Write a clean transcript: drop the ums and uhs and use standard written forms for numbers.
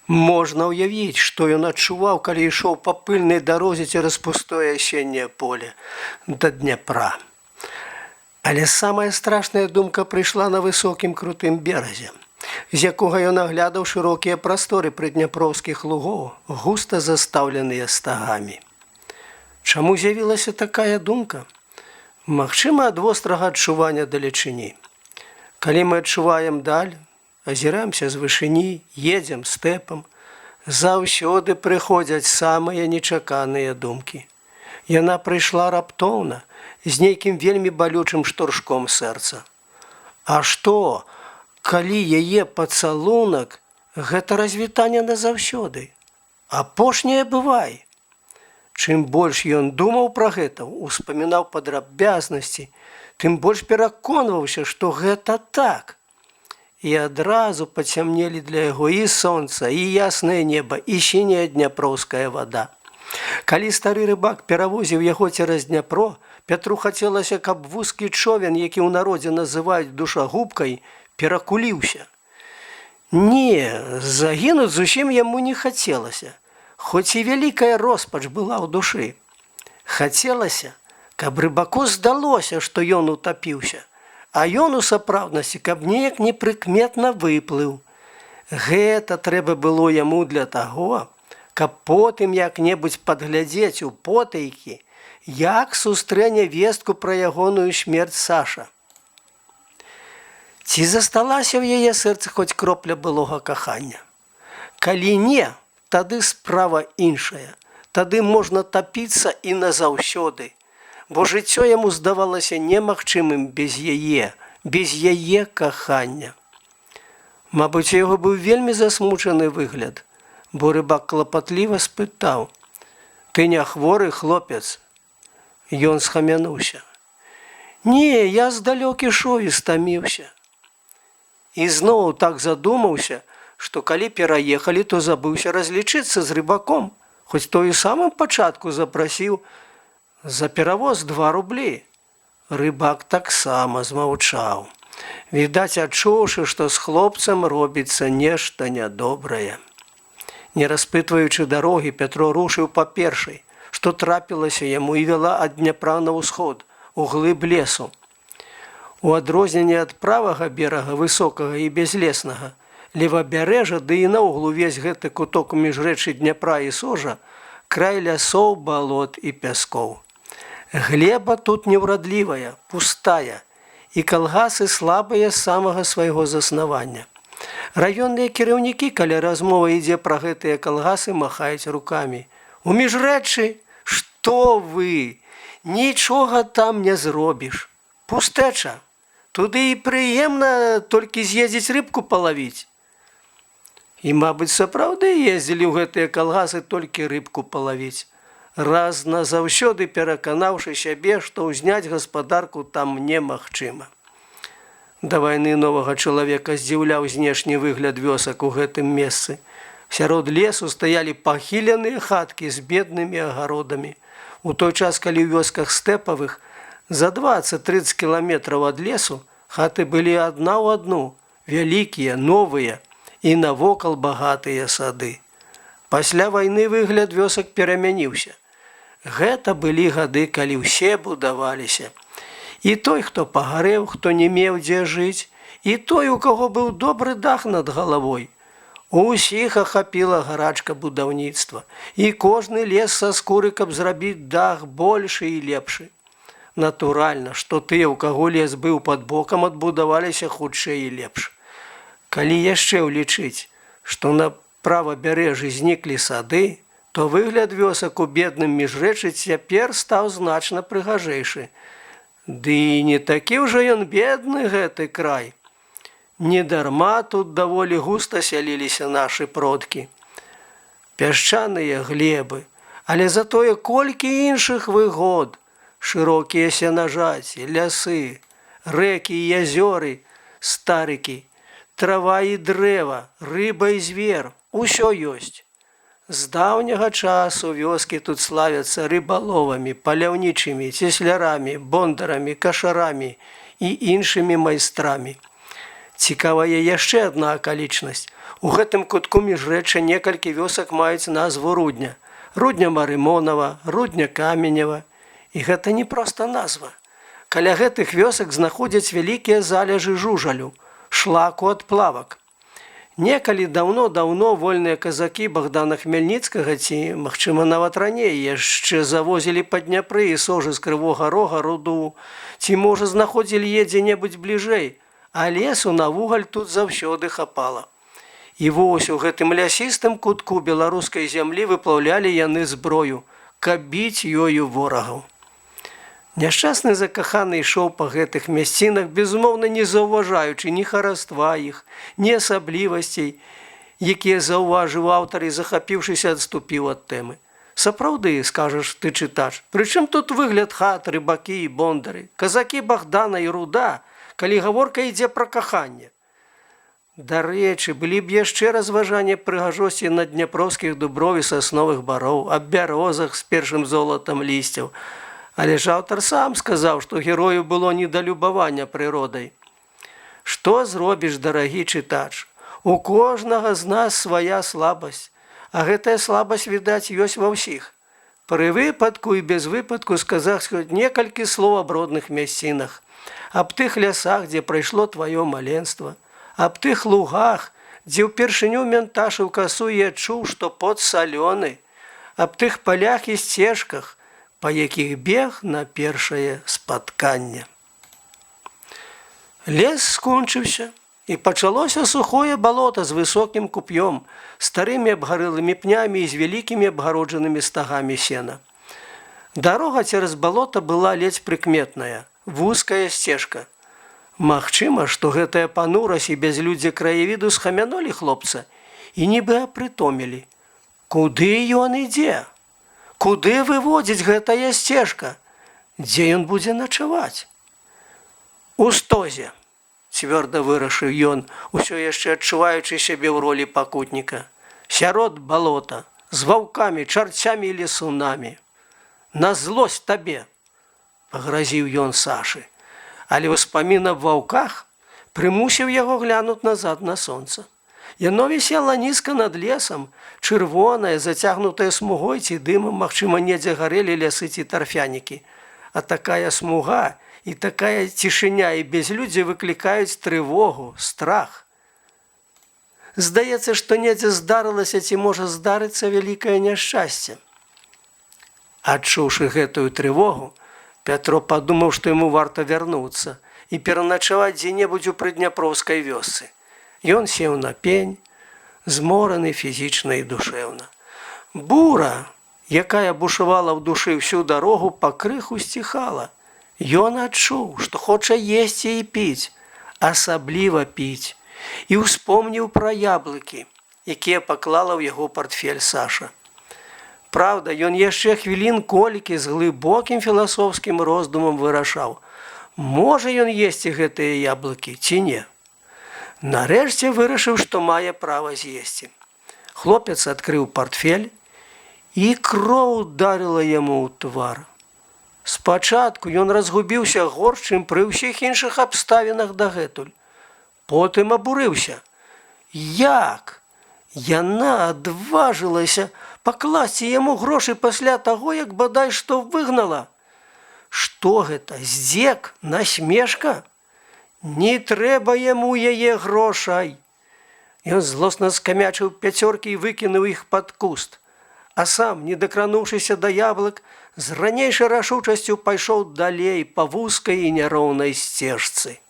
Можна ўявіць, што ён адчуваў, калі ішоў па пыльнай дарозе цераз пустое асенняе поле да Дняпра. Але самая страшная думка прыйшла на высокім крутым беразе, з якога ён аглядаў шырокія прасторы прыдняпроўскіх лугоў, густа застаўленыя стагамі. Чаму з'явілася такая думка? Магчыма, ад вострага адчування далечыні. Калі мы адчуваем даль, азіраемся з вышыні, едзем стэпам, заўсёды прыходзяць самыя нечаканыя думкі. Яна прыйшла раптоўна, з нейкім вельмі балючым штуршком сэрца. А што, калі яе пацалунак – гэта развітанне назаўсёды? Апошняе бывай. Чым больш ён думаў пра гэта, успамінаў падрабязнасці, тым больш пераконваўся, што гэта так. І адразу пацямнелі для яго і сонца, і яснае неба, і сіняя дняпроўская вада. Калі стары рыбак перавозіў яго цераз Дняпро, Пятру хацелася, каб вузкі човен, які ў народзе называюць душагубкай, перакуліўся. Не, загінуць зусім яму не хацелася, хоць і вялікая роспач была ў душы. Хацелася, каб рыбаку здалося, што ён утапіўся, а ён у сапраўднасці, каб неяк непрыкметна выплыў. Гэта трэба было яму для таго, каб потым як-небудзь падглядзець у потайкі, як сустрэне вестку пра ягоную смерць Саша. Ці засталася ў яе сэрцы хоць кропля былога кахання? Калі не, тады справа іншая. Тады можна тапіцца і назаўсёды, бо жыццё яму здавалася немагчымым без яе кахання. Мабыць, у яго быў вельмі засмучаны выгляд, бо рыбак клапатліва спытаў: «Ты не хворы, хлопец?» Ён схамянуўся: «Не, я здалёк ішоў і стаміўся». І зноў так задумаўся, што калі пераехалі, то забыўся разлічыцца з рыбаком, хоць той у самым пачатку запрасіў за перавоз 2 рублі. Рыбак таксама змаўчаў, відаць, адчуўшы, што з хлопцам робіцца нешта нядобрае. Не распытваючы дарогі, Пятро рушыў па першай, што трапілася яму, і вяла ад Дняпра на ўсход, у глыб лесу. У адрозненне ад правага берага, высокага і бязлеснага, левабярэжа, ды і наогул увесь гэты куток у міжрэччы Дняпра і Сожа, край лясоў, балот і пяскоў. Глеба тут неўрадлівая, пустая, і калгасы слабыя з самага свайго заснавання. Раённыя кіраўнікі, калі размова ідзе пра гэтыя калгасы, махаюць рукамі. У міжрэччы? Што вы? Нічога там не зробіш. Пустэча. Туды і прыемна толькі з'ездзіць рыбку палавіць. І, мабыць, сапраўды ездзілі ў гэтыя калгасы толькі рыбку палавіць, раз назаўсёды пераканаўшы сябе, што ўзняць гаспадарку там немагчыма. Да вайны новага чалавека здзіўляў знешні выгляд вёсак у гэтым месцы. Сярод лесу стаялі пахіленыя хаткі з беднымі агародамі. У той час, калі ў вёсках стэпавых за 20-30 кіламетраў ад лесу хаты былі адна ў адну, вялікія, новыя і навокал багатыя сады. Пасля вайны выгляд вёсак перамяніўся. Гэта былі гады, калі ўсе будаваліся. І той, хто пагарэў, хто не меў дзе жыць, і той, у каго быў добры дах над галавой. Усіх ахапіла гарачка будаўніцтва, і кожны лез са скуры, каб зрабіць дах большы і лепшы. Натуральна, што тыя, у каго лес быў пад бокам, адбудаваліся хутчэй і лепш. Калі яшчэ ўлічыць, што на правабярэжжы зніклі сады, то выгляд вёсак у бедным міжрэччы цяпер стаў значна прыгажэйшы. Ды і не такі ўжо ён бедны гэты край. Недарма тут даволі густа сяліліся нашы продкі. Пясчаныя глебы, але затое колькі іншых выгод. Шырокія сенажаці, лясы, рэкі і азёры, старыкі, трава і дрэва, рыба і звер, усё ёсць. З даўняга часу вёскі тут славяцца рыбаловамі, паляўнічымі, цеслярамі, бондарамі, кашарамі і іншымі майстрамі. Цікавая яшчэ адна акалічнасць. У гэтым кутку міжрэчча некалькі вёсак маюць назву Рудня. Рудня Марымонава, Рудня Каменева. І гэта не проста назва. Каля гэтых вёсак знаходзяць вялікія залежы жужалю, шлаку ад плавак. Некалі даўно-даўно вольныя казакі Богдана Хмельніцкага ці, магчыма, нават раней яшчэ завозілі па Дняпры і сожы з Крывога Рога руду, ці, можа, знаходзілі яе дзе-небудзь бліжэй, а лесу на вугаль тут заўсёды хапала. І вось у гэтым лясістым кутку беларускай зямлі выплаўлялі яны зброю, каб біць ёю ворагаў. Няшчасны закаханы ішоў па гэтых мясцінах, безумоўна не заўважаючы ні хараства іх, ні асаблівасцей, якія заўважыў аўтар і, захапіўшыся, адступіў ад тэмы. Сапраўды, скажаш ты, чытач, прычым тут выгляд хат, рыбакі і бондары, казакі Богдана і Руда, калі гаворка ідзе пра каханне. Дарэчы, былі б яшчэ разважанне прыгажосці на дняпроўскіх дубров і сасновых бароў, аб бярозах з першым золатам лісцяў. Але ж аўтар сам сказаў, што герою было недалюбавання прыродай. Што зробіш, дарагі чытач? У кожнага з нас свая слабасць, а гэтая слабасць, відаць, ёсць ва ўсіх. Пры выпадку і без выпадку сказаць хоць некалькі слоў аб родных мясцінах, аб тых лясах, дзе прайшло тваё маленства, аб тых лугах, дзе ўпершыню мянташыў касу і адчуў, што пот салёны, аб тых палях і сцежках, па якіх бег на першае спатканне. Лес скончыўся, і пачалося сухое балота з высокім куп'ём, старымі абгарэлымі пнямі і з вялікімі абгароджанымі стагамі сена. Дарога цераз балота была ледзь прыкметная, вузкая сцежка. Магчыма, што гэтая панурасць і бязлюддзе краявіду схамянулі хлопца і нібы апрытомілі. Куды ён ідзе? Куды выводзіць гэтая сцежка? Дзе ён будзе начаваць? У стозе, цвёрда вырашыў ён, усё яшчэ адчуваючы сябе ў ролі пакутніка. Сярод балота, з ваўкамі, чарцямі і лесунамі. На злосць табе, пагразіў ён Сашы. Але ўспамін аб ваўках прымусіў яго глянуць назад на сонца. Яно вісела нізка над лесам, чырвонае, зацягнутае смугой ці дымам, магчыма, недзе гарэлі лясы ці тарфянікі. А такая смуга і такая цішыня і безлюддзе выклікаюць трывогу, страх. Здаецца, што недзе здарылася ці можа здарыцца вялікае няшчасце. Адчуўшы гэтую трывогу, Пятро падумаў, што яму варта вярнуцца і пераначаваць дзе-небудзь у прыдняпроўскай вёсцы. Ён сеў на пень, змораны фізічна і душэўна. Бура, якая бушавала ў душы всю дарогу, пакрыху сціхала. Ён адчуў, што хоча есці і піць, асабліва піць, і ўспомніў пра яблыкі, якія паклала ў яго партфель Саша. Праўда, ён яшчэ хвілін колькі з глыбокім філасофскім роздумам вырашаў, можа ён есці гэтыя яблыкі ці не. Нарэшце вырашыў, што мае права з'есці. Хлопец адкрыў партфель, і кроў ударыла яму ў твар. Спачатку ён разгубіўся горш, чым пры ўсіх іншых абставінах дагэтуль. Потым абурыўся. Як? Яна адважылася пакласці яму грошы пасля таго, як бадай што выгнала. Што гэта, здзек, насмешка? Не трэба яму яе грошай. Ён злосна скамячыў пяцёркі і выкінуў іх пад куст. А сам, не дакрануўшыся да яблык, з ранейшай рашучасцю пайшоў далей па вузкай і няроўнай сцежцы.